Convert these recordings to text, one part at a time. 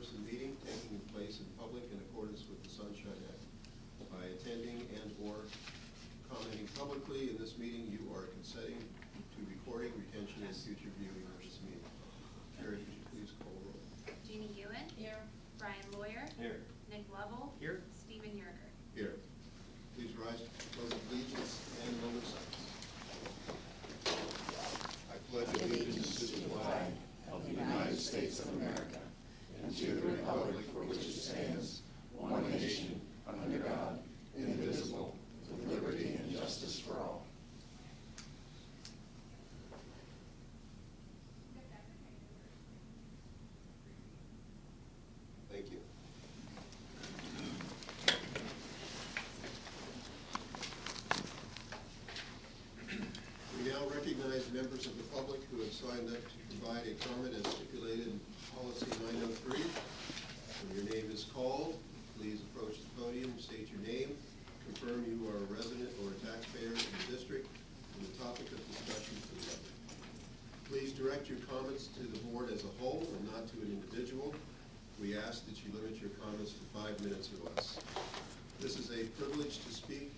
in-person meeting taking place in public in accordance with the Sunshine Act. By attending and or commenting publicly in this meeting, you are consenting to recording, retention, and future viewing of this meeting. Carrie, could you please call the roll? Jeannie Ewan. Here. Brian Lawyer. Here. Nick Lovell. Here. Stephen Yerger. Here. Please rise to the pledge of allegiance and moment of silence. I pledge allegiance to the flag of the United States of America and to the republic for which it stands, one nation, under God, indivisible, with liberty and justice for all. Thank you. We now recognize members of the public who have signed up to provide a comment as stipulated in Policy 903. When your name is called, please approach the podium, state your name, confirm you are a resident or a taxpayer in the district, and the topic of discussion for the record. Please direct your comments to the board as a whole and not to an individual. We ask that you limit your comments to 5 minutes or less. This is a privilege to speak.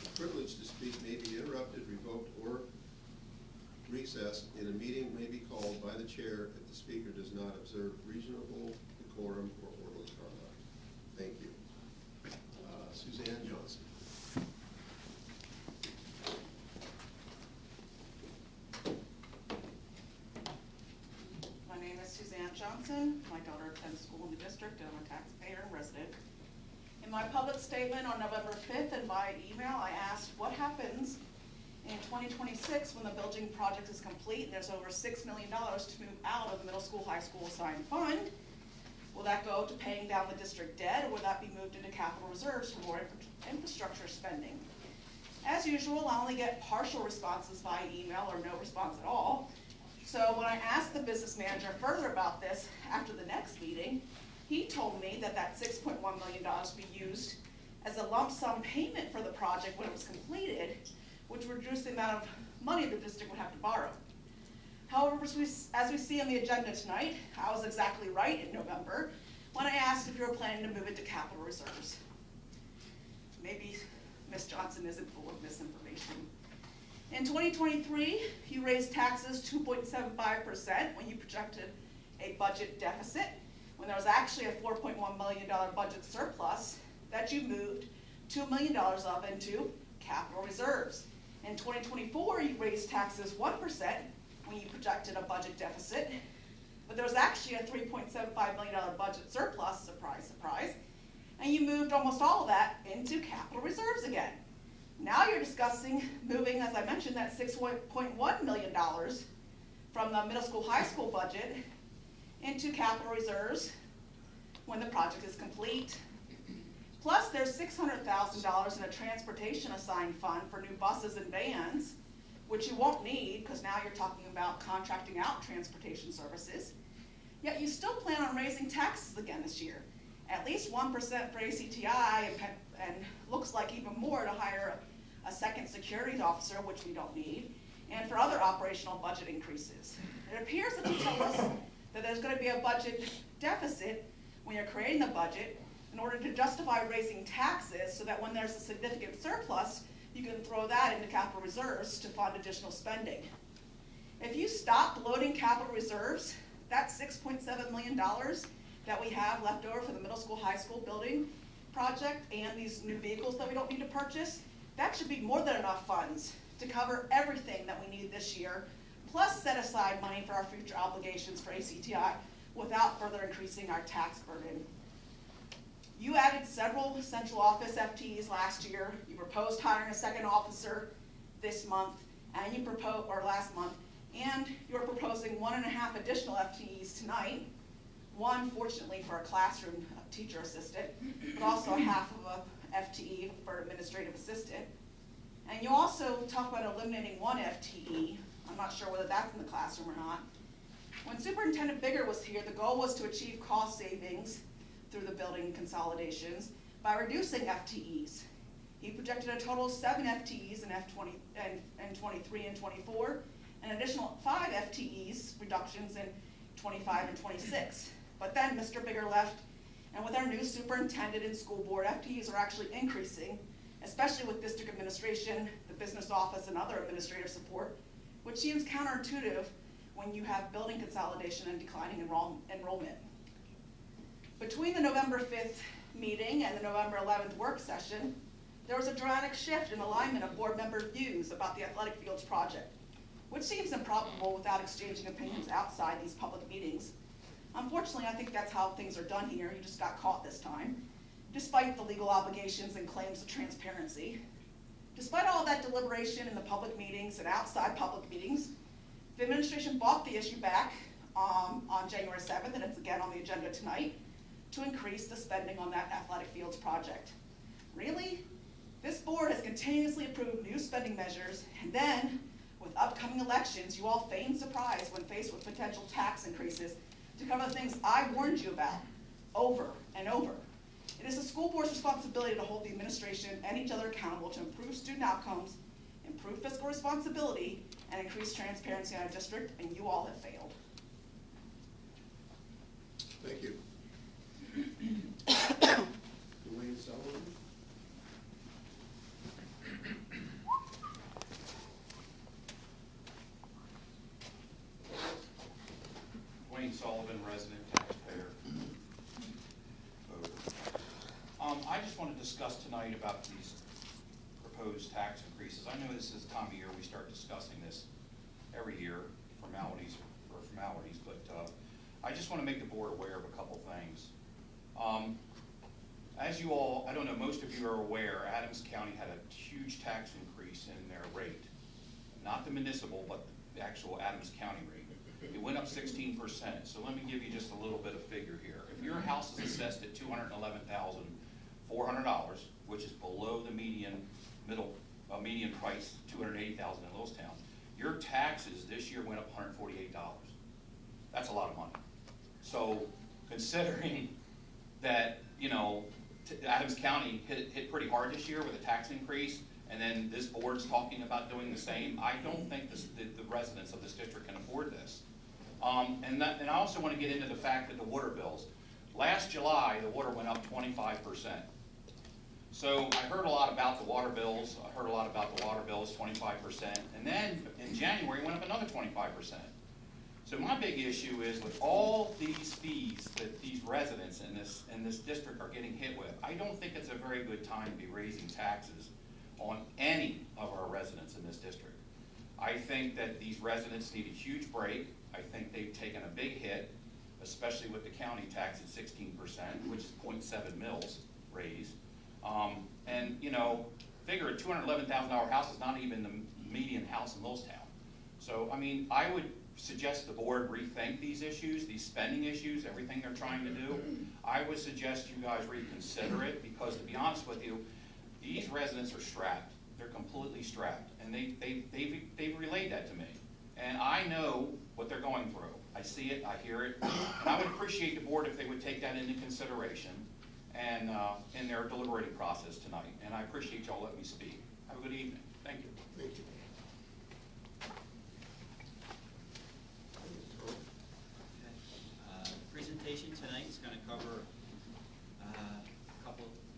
The privilege to speak may be interrupted, revoked, or recessed in a meeting may be called by the chair if the speaker does not observe reasonable decorum or orderly conduct. Thank you. Suzanne Johnson. My name is Suzanne Johnson. My daughter attends school in the district and I'm a taxpayer and resident. In my public statement on November 5th and by email, I asked what happens in 2026 when the building project is complete and there's over $6 million to move out of the middle school, high school assigned fund. Will that go to paying down the district debt, or will that be moved into capital reserves for more infrastructure spending? As usual, I only get partial responses via email or no response at all. So when I asked the business manager further about this after the next meeting, he told me that that $6.1 million would be used as a lump sum payment for the project when it was completed, which would reduce the amount of money the district would have to borrow. However, as we see on the agenda tonight, I was exactly right in November when I asked if you were planning to move it to capital reserves. Maybe Ms. Johnson isn't full of misinformation. In 2023, you raised taxes 2.75% when you projected a budget deficit, when there was actually a $4.1 million budget surplus that you moved $2 million of into capital reserves. In 2024, you raised taxes 1% when you projected a budget deficit, but there was actually a $3.75 million budget surplus, surprise, surprise, and you moved almost all of that into capital reserves again. Now you're discussing moving, as I mentioned, that $6.1 million from the middle school, high school budget into capital reserves when the project is complete. Plus, there's $600,000 in a transportation assigned fund for new buses and vans, which you won't need because now you're talking about contracting out transportation services. Yet you still plan on raising taxes again this year, at least 1% for ACTI, and looks like even more to hire a second security officer, which we don't need, and for other operational budget increases. It appears that you tell us that there's going to be a budget deficit when you're creating the budget in order to justify raising taxes so that when there's a significant surplus, you can throw that into capital reserves to fund additional spending. If you stop loading capital reserves, that $6.7 million that we have left over for the middle school, high school building project and these new vehicles that we don't need to purchase, that should be more than enough funds to cover everything that we need this year, plus set aside money for our future obligations for ACTI without further increasing our tax burden. You added several central office FTEs last year. You proposed hiring a second officer this month, and you proposed, or last month, and you're proposing 1.5 additional FTEs tonight. One, fortunately, for a classroom teacher assistant, but also half of a FTE for administrative assistant. And you also talk about eliminating one FTE. I'm not sure whether that's in the classroom or not. When Superintendent Bigger was here, the goal was to achieve cost savings through the building consolidations by reducing FTEs. He projected a total of 7 FTEs in F23 and 24, and an additional 5 FTEs reductions in 25 and 26. But then Mr. Bigger left, and with our new superintendent and school board, FTEs are actually increasing, especially with district administration, the business office, and other administrative support, which seems counterintuitive when you have building consolidation and declining enrollment. Between the November 5th meeting and the November 11th work session, there was a dramatic shift in alignment of board member views about the athletic fields project, which seems improbable without exchanging opinions outside these public meetings. Unfortunately, I think that's how things are done here. You just got caught this time, despite the legal obligations and claims of transparency. Despite all that deliberation in the public meetings and outside public meetings, the administration brought the issue back on January 7th, and it's again on the agenda tonight, to increase the spending on that athletic fields project. Really? This board has continuously approved new spending measures, and then, with upcoming elections, you all feign surprise when faced with potential tax increases to cover the things I warned you about over and over. It is the school board's responsibility to hold the administration and each other accountable to improve student outcomes, improve fiscal responsibility, and increase transparency in our district, and you all have failed. Thank you. Dwayne Sullivan. Dwayne Sullivan, resident taxpayer. I just want to discuss tonight about these proposed tax increases. I know this is the time of year we start discussing this every year, formalities, but I just want to make the board aware of a couple things. As you all, I don't know, most of you are aware, Adams County had a huge tax increase in their rate. Not the municipal, but the actual Adams County rate. It went up 16%. So let me give you just a little bit of figure here. If your house is assessed at $211,400, which is below the median price, $280,000 in Lewistown, your taxes this year went up $148. That's a lot of money. So considering that, you know, Adams County hit pretty hard this year with a tax increase, and then this board's talking about doing the same, I don't think the residents of this district can afford this. And I also want to get into the fact that the water bills. Last July, the water went up 25%. So I heard a lot about the water bills. 25%. And then in January, it went up another 25%. So my big issue is with all these fees that these residents in this district are getting hit with, I don't think it's a very good time to be raising taxes on any of our residents in this district. I think that these residents need a huge break. I think they've taken a big hit, especially with the county tax at 16%, which is 0.7 mils raise. And you know, figure a $211,000 house is not even the median house in Lewistown. So I mean, I would suggest the board rethink these issues, these spending issues, everything they're trying to do. I would suggest you guys reconsider it, because to be honest with you, these residents are strapped. They're completely strapped, and they've relayed that to me. And I know what they're going through. I see it, I hear it, and I would appreciate the board if they would take that into consideration and in their deliberating process tonight. And I appreciate y'all letting me speak. Have a good evening. Thank you. Thank you. Presentation tonight is going to cover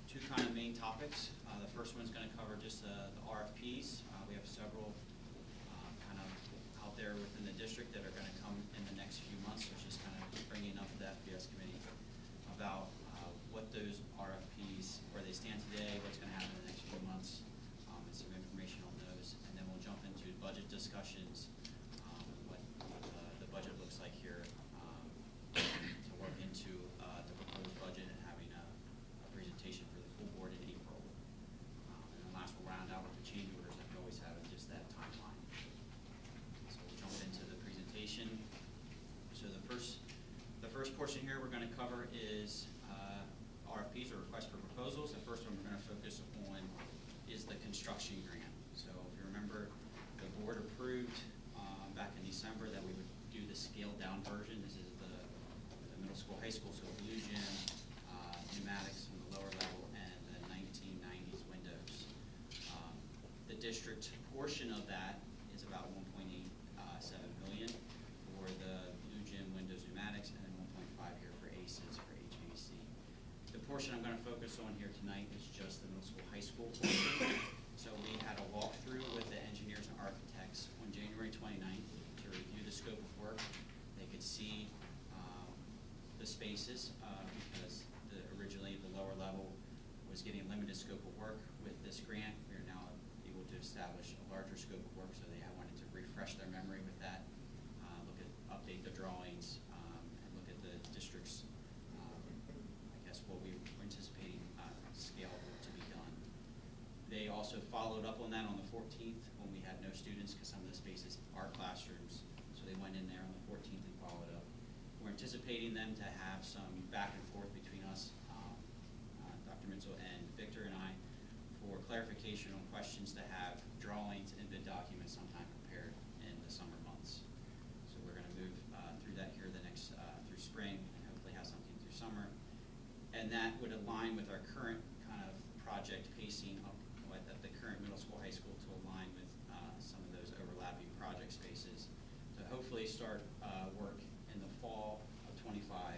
two kind of main topics. The first one's going to cover just the RFPs. We have several kind of out there within the district that are going to come in the next few months, which is kind of bringing up to the FPS committee about what those RFPs, where they stand today, what's going to happen in the next few months, and some information on those. And then we'll jump into budget discussions, what the budget looks like here, to work into the proposed budget and having a presentation for the full board in April. And then last we'll round out with the change orders that we always have in just that timeline. So we'll jump into the presentation. So the first portion here we're going to cover is RFPs, or requests for proposals. The first one we're going to focus on is the construction grant. So if you remember, the board approved back in December that we would do the scaled down version. This is the middle school, high school, so blue gym, pneumatics from the lower level, and the 1990s windows. The district portion of that is about 1.87 million for the blue gym, windows, pneumatics, and then 1.5 here for focus on here tonight is just the middle school, high school portion. So we had a walkthrough with the engineers and architects on January 29th to review the scope of work. They could see the spaces because originally the lower level was getting limited scope of work. With this grant, we are now able to establish a larger scope of work, so they wanted to refresh their memory with that, update the drawings, and look at the district's, I guess, what we were anticipating scale to be done. They also followed up on that on the 14th when we had no students, because some of the spaces are classrooms, so they went in there on the 14th and followed up. We're anticipating them to have some back and forth between us, Dr. Mitchell and Victor and I, for clarification on questions to have drawings and bid documents sometime prepared in the summer months. So we're going to move through that here the next through spring and hopefully have something through summer. And that would align with our current kind of project pacing up at the current middle school, high school, to align with some of those overlapping project spaces to hopefully start work in the fall of 25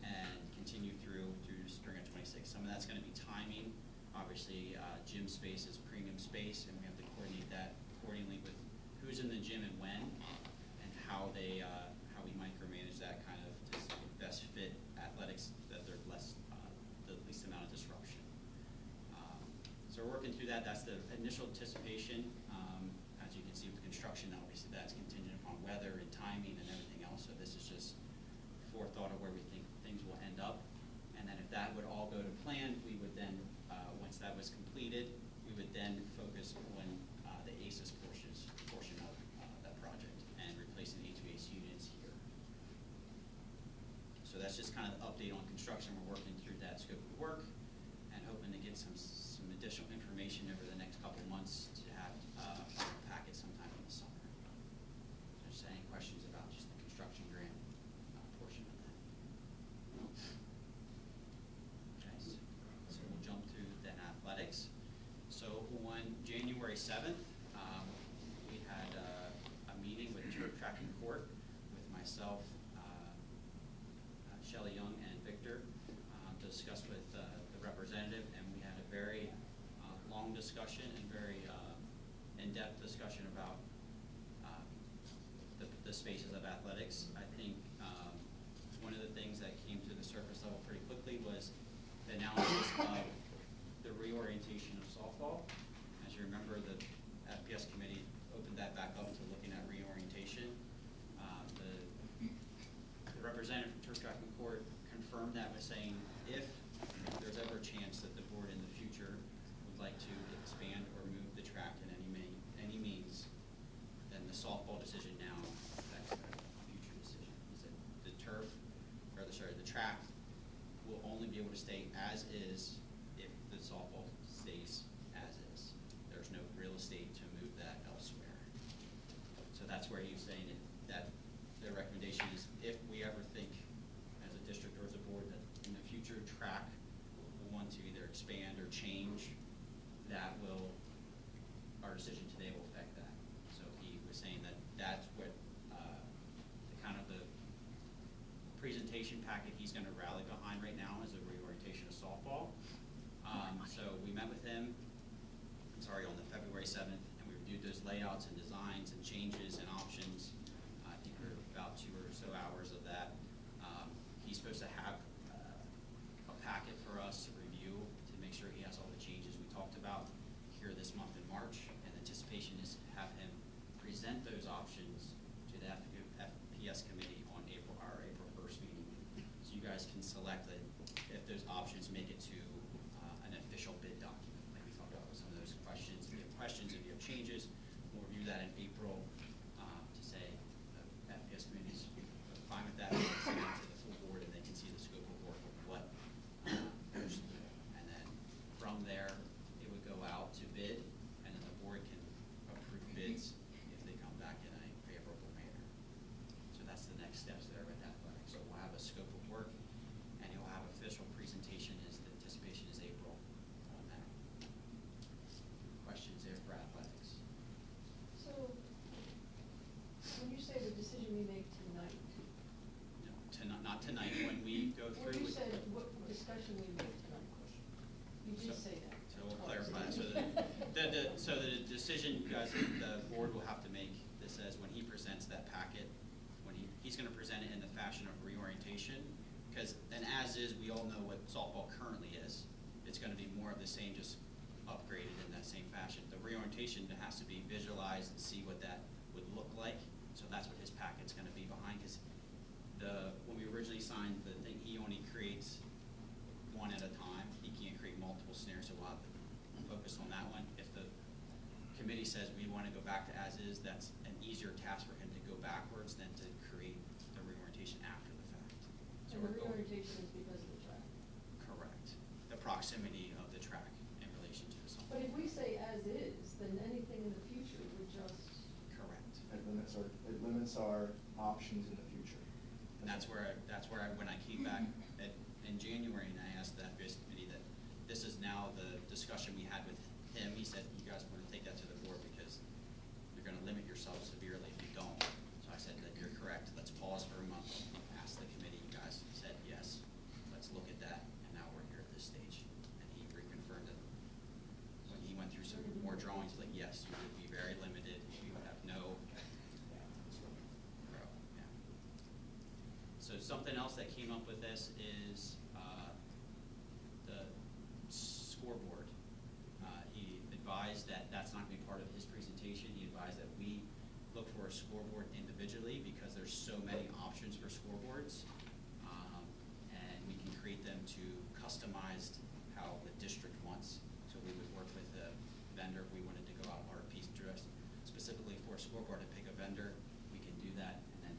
and continue through spring of 26. Some of that's going to be timing. Obviously, gym space is premium space, and we have to coordinate that accordingly with who's in the gym and when, and how we micromanage that kind of to best fit athletics that they're the least amount of disruption. So we're working through that. That's the initial anticipation. As you can see with construction, obviously that's contingent upon weather and timing and everything else. So this is just forethought of where we think things will end up. And then if that would all go to plan, we would then, once that was completed, we would then focus on the ACES portion of that project and replacing HVAC units here. So that's just kind of the update on construction. We're working through that scope of work and hoping to get some additional information over the next couple months to have a packet sometime in the summer. Just any questions about just the construction grant portion of that? Okay, so we'll jump to then athletics. So on January 7th, we had a meeting with Turf Track and Court with myself, Shelley Young, and Victor to discuss with the representative, and we had a very long discussion and very in-depth discussion about the spaces of athletics. I think one of the things that came to the surface level pretty quickly was the analysis of the reorientation of softball. As you remember, the FPS committee opened that back up to looking at reorientation. The representative from Turf Track and Court confirmed that by saying if there's ever a chance that the board in the future would like to expand or move the track in any means, then the softball decision now affects the future decision. He said the track will only be able to stay as is if the softball stays as is. There's no real estate to move that elsewhere. So that's where he was saying that the recommendation is if we ever think as a district or as a board that in the future track will want to either expand or change, our decision today will affect that. So he was saying that that's what the presentation packet he's going to rally behind right now is a reorientation of softball. So we met with him, on the February 7th, and we reviewed those layouts and designs and changes and options. I think we're about 2 or so hours of that. He's supposed to have a packet for us to review to make sure he has all the changes we talked about here this month in March, and the anticipation is to have him present those options to the FPS committee on our April 1st meeting. So you guys can select if those options make it to an official bid document. Like we talked about with some of those questions. If you have questions, if you have changes, we'll review that in April to say the FPS committee is fine with that. We'll send it to the full board and they can see the scope of work of what goes through. And then from there, it would go out to bid, and then the board can approve bids if they come back in a favorable manner. So that's the next steps there with athletics. So we'll have a scope of work, and you'll have official presentation. The anticipation is April on that. Questions there for athletics? So, when you say the decision we make tonight, No, not tonight. When we go through. well, you said what discussion we make tonight. So the decision you guys, the board will have to make, this says when he presents that packet, when he's gonna present it in the fashion of reorientation, because an as-is, we all know what softball currently is. It's gonna be more of the same, just upgraded in that same fashion. The reorientation has to be visualized and see what that would look like. So that's what his packet's gonna be behind, because when we originally signed the thing, he only creates one at a time. He can't create multiple snares, so we'll have to focus on that one. If the committee says we want to go back to as is, that's an easier task for him to go backwards than to create the reorientation after the fact. So And the we're going- reorientation is because of the track. Correct. The proximity of the track in relation to the softball. But if we say as is, then anything in the future would just, Correct. It limits our options in the future. And that's where when I came back in January and I asked the FPS committee that this is now the discussion we had with him. He said, you guys want to take that to the board because you're going to limit yourself severely if you don't. So I said that you're correct. Let's pause for a month. Ask the committee. You guys said yes. Let's look at that. And now we're here at this stage. And he reconfirmed it. When he went through some more drawings, like yes, you would be very limited. You would have no. Yeah. So something else that came up with this is the scoreboard. He advised that that's not going to be part of his presentation. He advised that we look for a scoreboard individually because there's so many options for scoreboards, and we can create them to customized how the district wants. So we would work with a vendor if we wanted to go out RFPs dressed specifically for a scoreboard and pick a vendor. We can do that, and then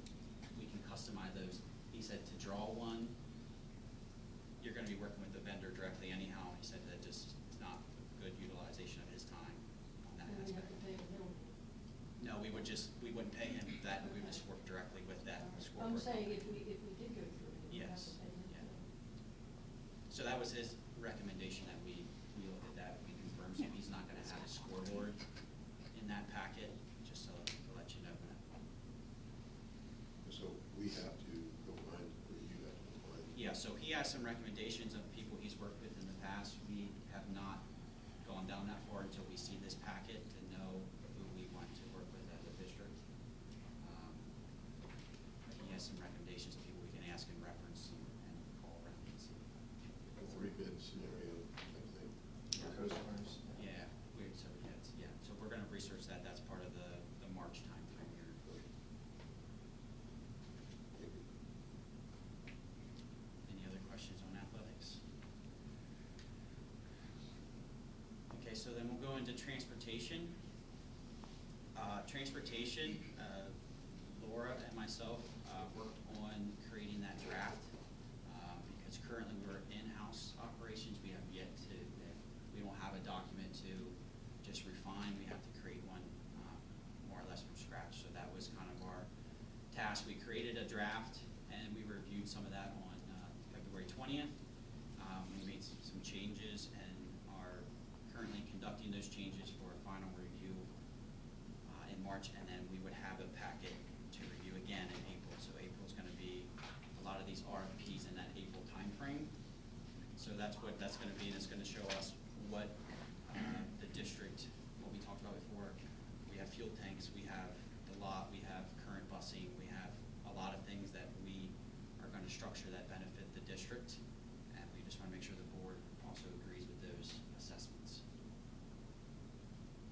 we can customize those. He said to draw one, you're going to be working with the vendor directly anyhow. He said that just is not good utilization of his time on that and we have aspect. to pay a middleman. No, we wouldn't pay him that. We would just work directly with that scoreboard. I'm saying company. if we did go through it, we have Yes. to pay him. Yeah. So that was his recommendation, that we look at that, we confirm. So he's not going to have a scoreboard in that packet, just to let you know that. So we have to go find, or you have to go find. Yeah, so he has some recommendations of people he's worked with in the past. We have not gone down that far until we see this packet to know who we want to work with as a district. But he has some recommendations of people we can ask and reference and call around and see. A three-bid scenario type thing. Customers. Yeah, so we're gonna research that. That's part of the March timeframe here. Thank you. Any other questions on athletics? Okay, so then we'll go into transportation. Laura and myself worked on creating that draft because currently we're in-house operations. We have yet to, we don't have a document to just refine. We have to create one more or less from scratch. So that was kind of our task. We created a draft and we reviewed some of that on February 20th. We made some changes and are currently conducting those changes for a final review in March, and then we would have a packet to review again in April. So April's going to be a lot of these RFPs in that April timeframe. So that's what that's going to be, and it's going to show us what the district, what we talked about before. We have fuel tanks, we have the lot, we have current busing, we have a lot of things that we are going to structure that benefit the district, and we just want to make sure the board also agrees with those assessments.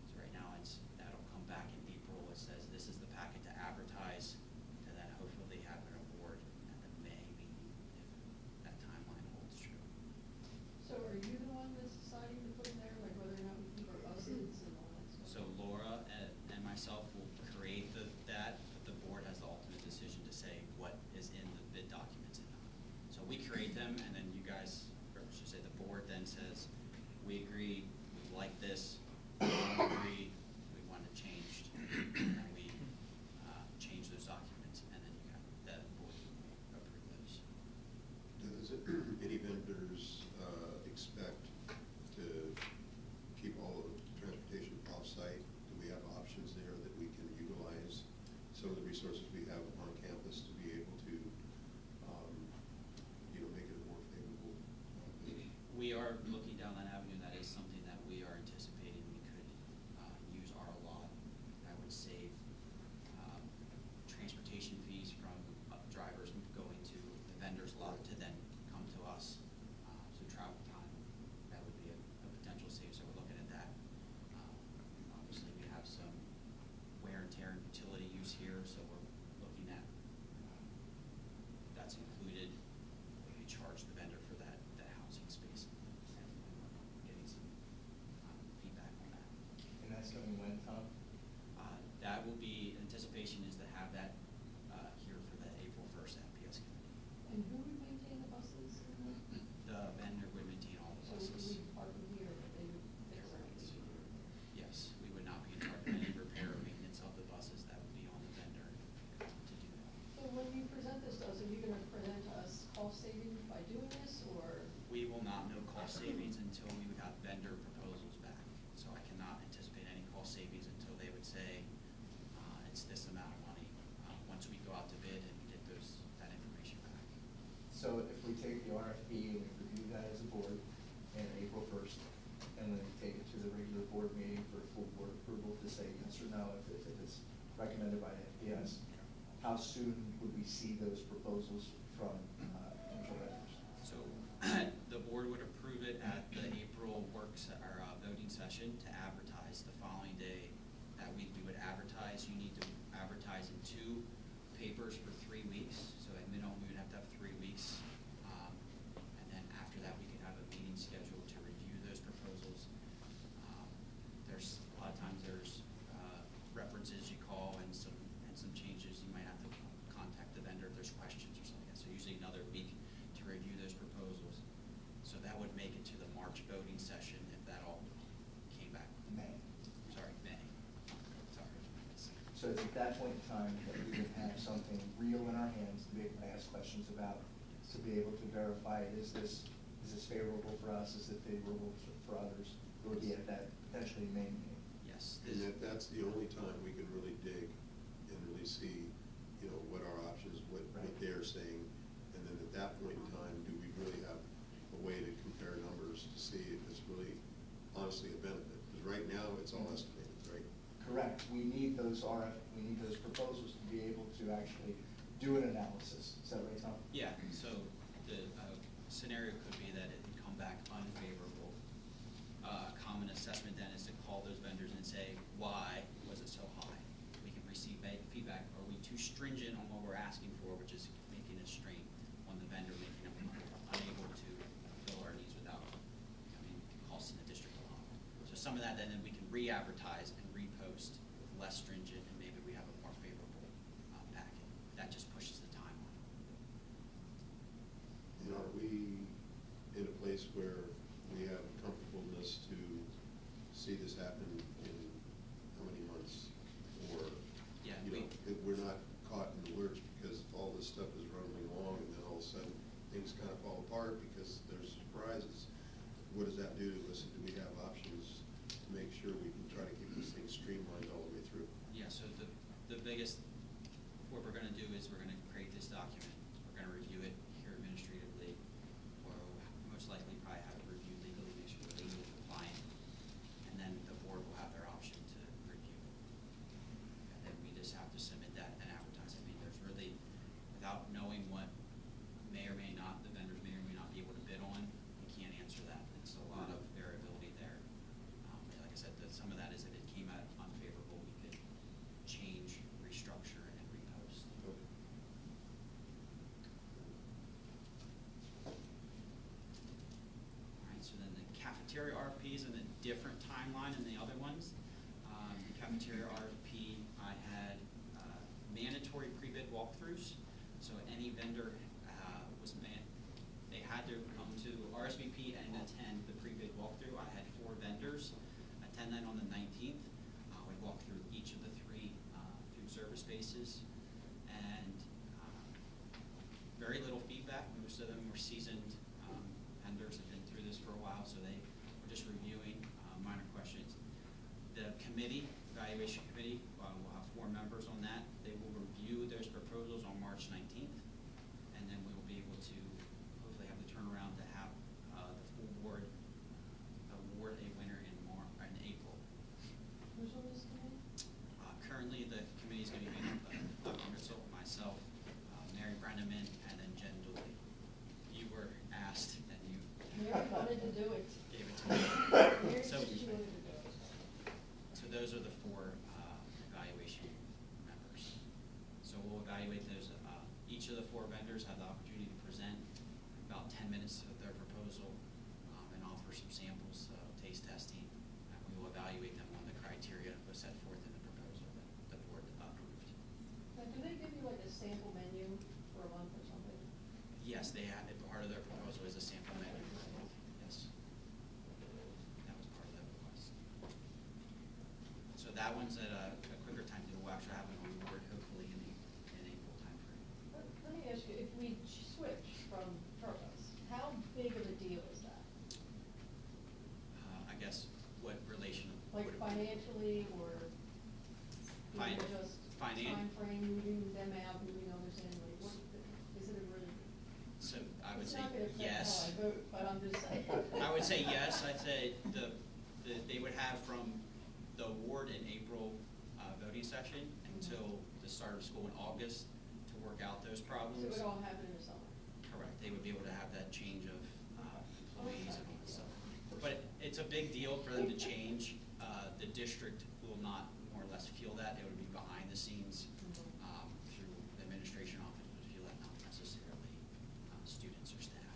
So right now, that'll come back in April. It says this is the packet to advertise, to then hopefully have an award at the May meeting, if that timeline holds true. So are you the one that's deciding to put in there, like whether or not we keep our buses and all that stuff? So Laura and myself will create that, but the board has the ultimate decision to say what is in the bid documents and not. So we create them, and then you guys, or I should say the board then says, we agree, we like this, we don't agree, we want it changed, and then we change those documents, and then you got the board will approve those. Does any vendors expect to keep all of the transportation off-site? Do we have options there that we can utilize some of the resources we have on campus to be able to, make it a more favorable bid? We are looking down that avenue. That is something that we are anticipating we could cost savings by doing this, or? We will not know cost savings until we would have vendor proposals back. So I cannot anticipate any cost savings until they would say, it's this amount of money, once we go out to bid and get that information back. So if we take the RFP and we review that as a board in April 1st, and then we take it to the regular board meeting for full board approval to say yes or no if it's recommended by FPS, how soon would we see those proposals from potential vendors? So the board would approve it at the April voting session to advertise the following day. That week we would advertise. You need to advertise in 2 papers for 3 weeks. So at minimum we would have to have 3 weeks. And then after that we could have a meeting scheduled to review those proposals. There's a lot of times there's references you call and some changes. You might have to contact the vendor if there's questions or something like that. So usually another week to review those proposals. So that would make it to the March voting session if that all came back. May. Sorry, May. Sorry. So it's at that point in time that we would have something real in our hands to be able to ask questions about, to be able to verify, is this favorable for us, is it favorable for others? It would be at that potentially May meeting. Yes. And that's the only time we can really dig and really see, you know, what our options, what they're saying. And then at that point in time, do we really have a way to compare numbers to see if it's really honestly a benefit? Because right now, it's all estimated, right? Correct. We need those proposals to be able to actually do an analysis. Is that right, Tom? Yeah, so the scenario could be that it would come back unfavorable. Common assessment then is to call those vendors and say, why was it so high? We can receive feedback. Are we too stringent on what we're asking for, which is making a strain on the vendor, making them unable to fill our needs without, costing the district a lot. So some of that then we can re-advertise and repost with less stringent, and maybe we have a more favorable packet. That just pushes the timeline. And are we in a place where we have comfortableness to see this happen in how many months? Or, Yeah, we're not caught in the lurch because all this stuff is rumbling along and then all of a sudden things kind of fall apart because there's surprises. What does that do to us? Do we have options to make sure we can try to keep this thing streamlined all the way through? Yeah, so the biggest, what we're going to do is we're going to create this document. We're going to review it here administratively, or most likely probably have it reviewed legally, make sure we're legally compliant, and then the board will have their option to review it. And then we just have to submit that and advertise. I mean, there's really, without knowing what may or may not, the vendors may or may not be able to bid on, we can't answer that. It's a lot of variability there. But like I said, some of that is if it came out unfavorable, we could change, restructure, and repost. Okay. All right, so then the cafeteria RFP is in a different timeline than the other ones. The cafeteria RFP, I had mandatory pre-bid walkthroughs. So any vendor they had to come to RSVP and attend the pre-bid walkthrough. I had 4 vendors attend that on the 19th. We walked through each of the 3 food service spaces, and very little feedback. Most of them were seasoned vendors, have been through this for a while, so they were just reviewing minor questions. The committee, evaluation committee, will have 4 members on that. They will review those proposals on March 19th, and then we will be able to hopefully have the turnaround to have the full board award a winner in April. Who's on this committee? Currently, the committee is going to be made up of Dr. Mitchell, myself, Mary Brenneman, and then Jen Dooley. You were asked, and you Mary wanted to do it. gave it to me. Mary So, said she wanted to do it. so those are the 4 evaluation members. So we'll evaluate those. Each of the 4 vendors have the opportunity to present about 10 minutes of their proposal and offer some samples, taste testing, and we will evaluate them on the criteria that was set forth in the proposal that the board approved. Now, do they give you like a sample menu for a month or something? Yes, they have it. Part of their proposal is a sample menu. Yes. That was part of the request. So that one's at a quicker time. We'll actually have it on board hopefully in April timeframe. Let me ask you, if we switch from Fin- just finan- timeframe, moving them out, moving others in, like, what, is it a really? So I would It's say not gonna affect yes. how I vote, but I'm just saying. I would say yes. I'd say they would have from the award in April voting session until the start of school in August to work out those So problems. it would all happen in the summer. Correct. They would be able to have that change of employees and all that stuff. But it's a big deal for them to change. The district will not more or less feel that. It would be behind the scenes through the administration office would feel that, not necessarily students or staff.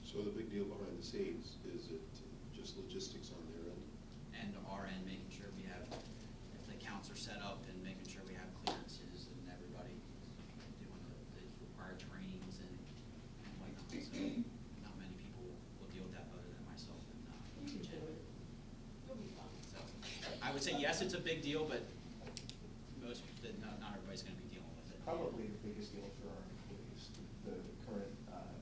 So the big deal behind the scenes, is it just logistics on their end? And our end, making sure we have, if the accounts are set up and making sure we have clearances and everybody doing the required trainings and whatnot. So not many people will deal with that other than myself and You can Jen. do it. You'll be fine. So I would say yes, it's a big deal, but not everybody's gonna be dealing with it. Probably the biggest deal for our employees, the current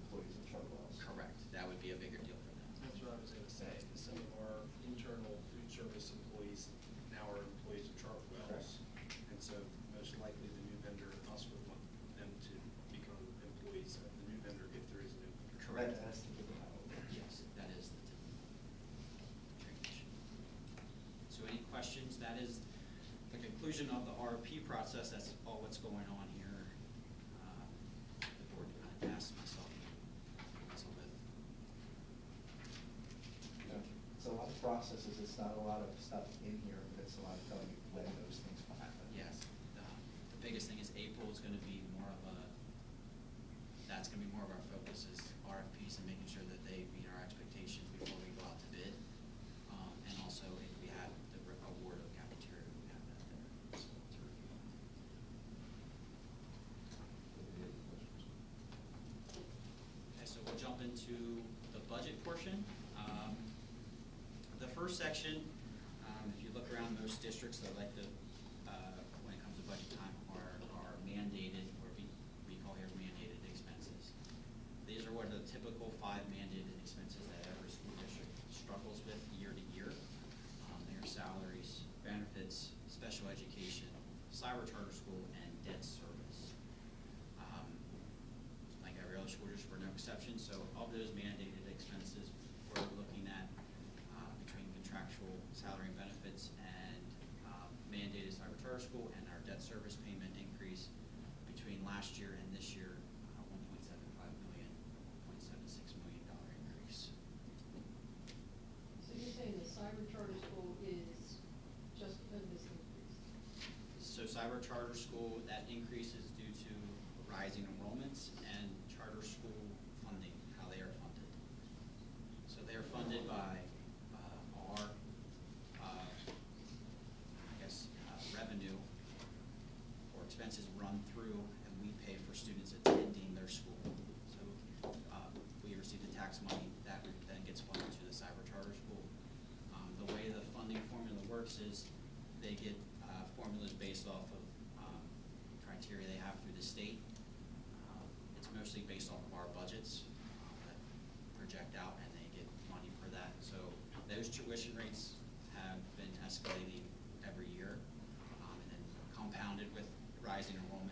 employees in Chartwell's. Correct. That would be a bigger deal for them. That's what I was gonna say, because some of our internal food service employees now are employees of Chartwell's. And so most likely the new vendor, us would want them to become employees of the new vendor if there is a new vendor. Correct. That's the big how. Yes, that is the transition. So any questions? That is the conclusion of the RFP process. That's all what's going on here. The board kind of tasked myself with. It's a lot of processes, it's not a lot of stuff in here, but it's a lot of telling you when those things will happen. Yes, the biggest thing is April is gonna be more of a, that's gonna be more of our focus is RFPs and making sure that they meet our expectations before we go out to bid. And also if we have the award of cafeteria, we have that there so to review. Okay, so we'll jump into the budget portion. The first section, if you look around most districts, they like to, when it comes to budget time, are mandated, or we call here mandated expenses. These are what are the typical 5 mandated expenses that every school district struggles with year to year. They are salaries, benefits, special education, cyber charter school, and debt service. Like every other school district, we're no exception. So of those mandated expenses, we're looking at between contractual salary and benefits and mandated cyber charter school and our debt service payment increase between last year and this year, $1.75 million, $1.76 million increase. So you're saying the cyber charter school is just because of this increase? So cyber charter school, that increase is due to rising enrollments and charter school funding, how they are funded. So they are funded by our, revenue or expenses run through, and we pay for students attending their school. So we receive the tax money that then gets funded to the cyber charter school. The way the funding formula works is they get formulas based off of criteria they have through the state. It's mostly based off of our budgets that project out, and they get money for that. So those tuition rates have been escalating every year, and then compounded with rising enrollment